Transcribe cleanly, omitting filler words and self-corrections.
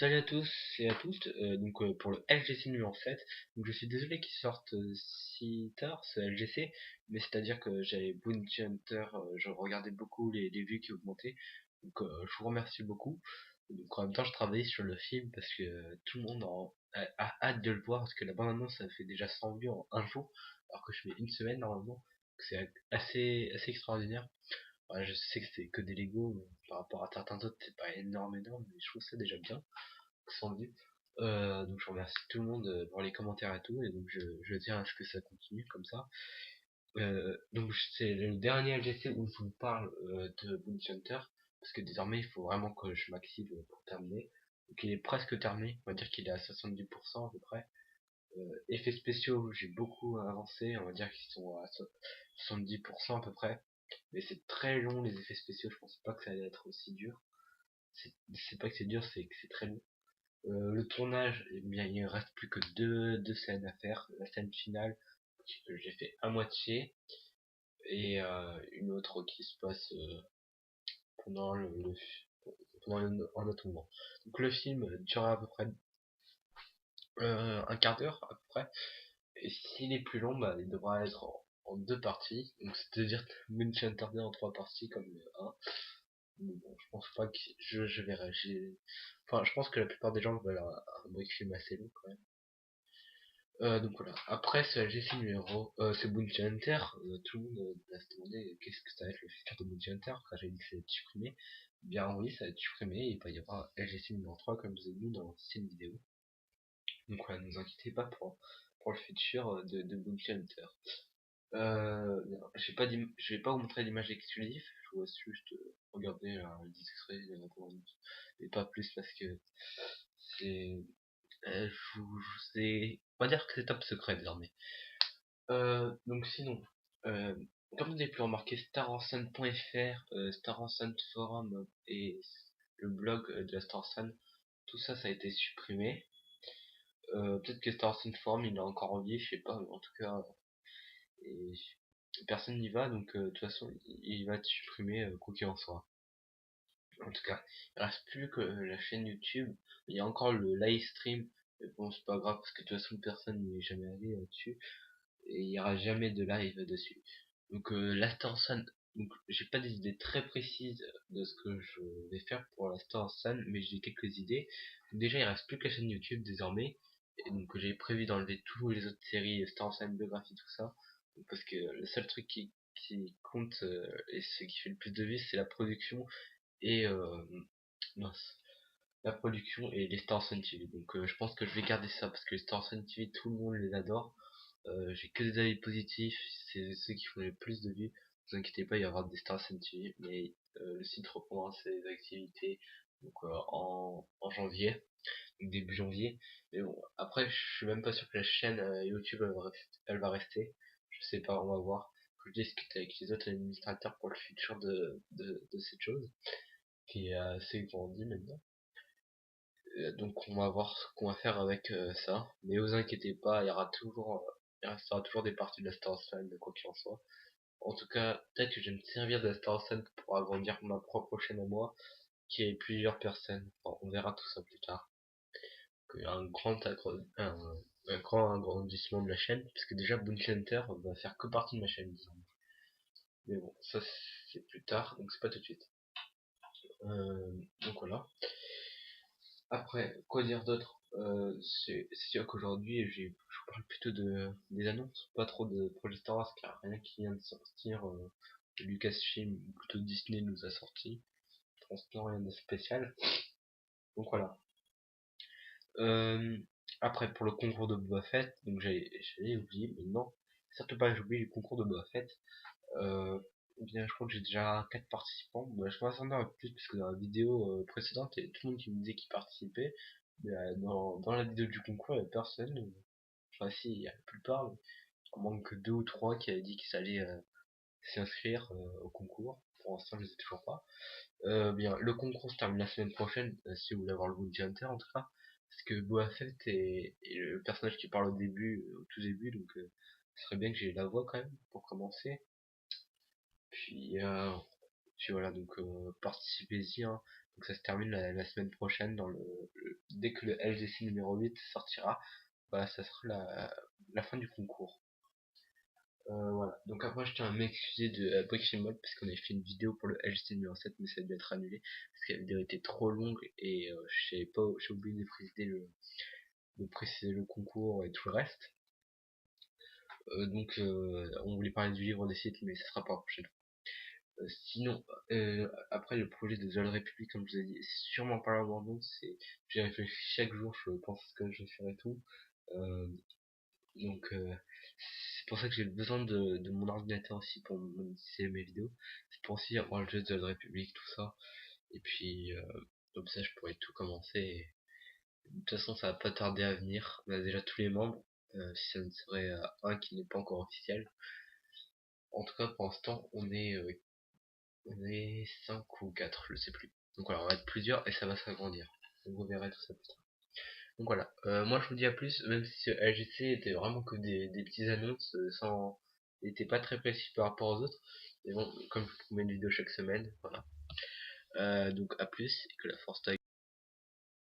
Salut à tous et à toutes, pour le LGC numéro 7, donc je suis désolé qu'il sorte si tard ce LGC, mais c'est à dire que j'avais Bounty Hunter, je regardais beaucoup les vues qui augmentaient, je vous remercie beaucoup. Donc en même temps je travaillais sur le film parce que tout le monde a hâte de le voir, parce que la bande annonce ça fait déjà 100 vues en un jour, alors que je fais une semaine normalement, donc c'est assez extraordinaire. Ouais, je sais que c'est que des Lego, mais par rapport à certains autres c'est pas énorme, mais je trouve ça déjà bien. 100 vues. Donc je remercie tout le monde pour les commentaires et tout, et donc je tiens à ce que ça continue comme ça. Donc c'est le dernier LGC où je vous parle de Bounty Hunter, parce que désormais il faut vraiment que je m'active pour terminer. Donc il est presque terminé, on va dire qu'il est à 70% à peu près. Effets spéciaux, j'ai beaucoup avancé, on va dire qu'ils sont à 70% à peu près. Mais c'est très long les effets spéciaux, je pensais pas que ça allait être aussi dur. C'est pas que c'est dur, c'est que c'est très long. Le tournage, eh bien, il ne reste plus que deux scènes à faire. La scène finale, que j'ai fait à moitié, et une autre qui se passe pendant un autre moment. Donc le film durera à peu près un quart d'heure, à peu près. Et s'il est plus long, bah, il devra être en deux parties. Donc c'est-à-dire Munch interdit en trois parties comme le 1. Mais bon, je pense pas que je verrai. Enfin, je pense que la plupart des gens veulent un film assez long quand même. Donc voilà. Après ce LGC numéro, ce Bounty Hunter, tout le monde va se demander qu'est-ce que ça va être le futur de Bounty Hunter, quand j'ai dit que ça va être supprimé. Bien oui, ça va être supprimé, il va y avoir un LGC numéro 3 comme je vous ai dit dans l'ancienne vidéo. Donc voilà, ne vous inquiétez pas pour le futur de Bounty Hunter. Je vais pas vous montrer d'image exclusive, je vous laisse juste regarder les extraits, et pas plus parce que c'est... On va dire que c'est top secret désormais. Donc sinon, euh, comme vous avez pu remarquer, StarWarsSun.fr, Star Wars Sun Forum et le blog de la Star Wars Sun, tout ça, ça a été supprimé. Peut-être que Star Wars Sun Forum, il est encore en vie, je sais pas, mais en tout cas, et personne n'y va, donc de toute façon, il va être supprimé quoi qu'il en soit. En tout cas, il reste plus que la chaîne YouTube. Il y a encore le live stream, mais bon, c'est pas grave parce que de toute façon, personne n'y est jamais allé là-dessus. Et il n'y aura jamais de live dessus. Donc la Star Sun, donc j'ai pas des idées très précises de ce que je vais faire pour la Star Sun, mais j'ai quelques idées. Donc, déjà il reste plus que la chaîne YouTube désormais, et donc j'ai prévu d'enlever tous les autres séries Star Sun biographie tout ça, donc, parce que le seul truc qui compte et ce qui fait le plus de vues c'est la production et mince, la production et les Star Sun TV. Donc je pense que je vais garder ça parce que les Star Sun TV tout le monde les adore. J'ai que des avis positifs, c'est ceux qui font le plus de vues. Ne vous inquiétez pas, il y aura des Stars TV, mais le site reprendra ses activités donc, en janvier, donc début janvier. Mais bon, après, je suis même pas sûr que la chaîne YouTube elle va rester. Je sais pas, on va voir. Je discute avec les autres administrateurs pour le futur de cette chose, qui est assez grandi maintenant. Donc on va voir ce qu'on va faire avec ça. Mais vous inquiétez pas, il restera toujours des parties de la Star Ocean, de quoi qu'il en soit. En tout cas, peut-être que je vais me servir de la Star Ocean pour agrandir ma propre chaîne à moi, qui est plusieurs personnes. Enfin, on verra tout ça plus tard. Un grand agrandissement de la chaîne, parce que déjà Bounty Hunter va faire que partie de ma chaîne, disons. Mais bon, ça c'est plus tard, donc c'est pas tout de suite. Donc voilà. Après, quoi dire d'autre? C'est sûr qu'aujourd'hui, je vous parle plutôt des annonces, pas trop de projets Star Wars, car rien qui vient de sortir, Lucasfilm, ou plutôt Disney nous a sorti. Pour l'instant, rien de spécial. Donc voilà. Euh, Après, pour le concours de Boba Fett, donc j'avais oublié, mais non, certes pas, j'ai oublié le concours de Boba Fett. Eh bien, je crois que j'ai déjà 4 participants. Bah, je m'attendais à plus parce que dans la vidéo précédente, il y avait tout le monde qui me disait qu'il participait. Mais dans la vidéo du concours, il n'y avait personne. Enfin, si, il y a la plupart. Mais il en manque que 2 ou 3 qui avaient dit qu'ils allaient s'inscrire au concours. Pour l'instant, je ne les ai toujours pas. Bien, le concours se termine la semaine prochaine, si vous voulez avoir le Bounty Hunter en tout cas. Parce que Boba Fett est le personnage qui parle au début, au tout début, donc ce serait bien que j'ai la voix quand même pour commencer. Puis Puis voilà, donc participez-y, hein. Donc ça se termine la semaine prochaine dès que le LGC numéro 8 sortira, bah ça sera la fin du concours. Voilà. Donc après je tiens à m'excuser de Brickshimol parce qu'on avait fait une vidéo pour le LGC numéro 7 mais ça a dû être annulé parce que la vidéo était trop longue et j'ai oublié de préciser le concours et tout le reste. Donc on voulait parler du livre des sites mais ça sera pour la prochaine fois. Sinon, après le projet de The Old Republic, comme je vous ai dit, c'est sûrement pas l'abandon. J'ai réfléchi chaque jour, je pense que je ferai tout. Donc c'est pour ça que j'ai besoin de mon ordinateur aussi pour monétiser mes vidéos. C'est pour aussi avoir le jeu de The Old Republic, tout ça. Et puis comme ça, je pourrais tout commencer. De toute façon, ça va pas tarder à venir. On a déjà tous les membres. Si ça ne serait un qui n'est pas encore officiel. En tout cas, pour l'instant, on est 5 ou 4, je sais plus. Donc voilà, on va être plusieurs et ça va s'agrandir. Donc vous verrez tout ça plus tard. Donc voilà, moi je vous dis à plus, même si ce LGC était vraiment que des petites annonces, il était pas très précis par rapport aux autres. Mais bon, comme je vous mets une vidéo chaque semaine, voilà. Donc à plus et que la force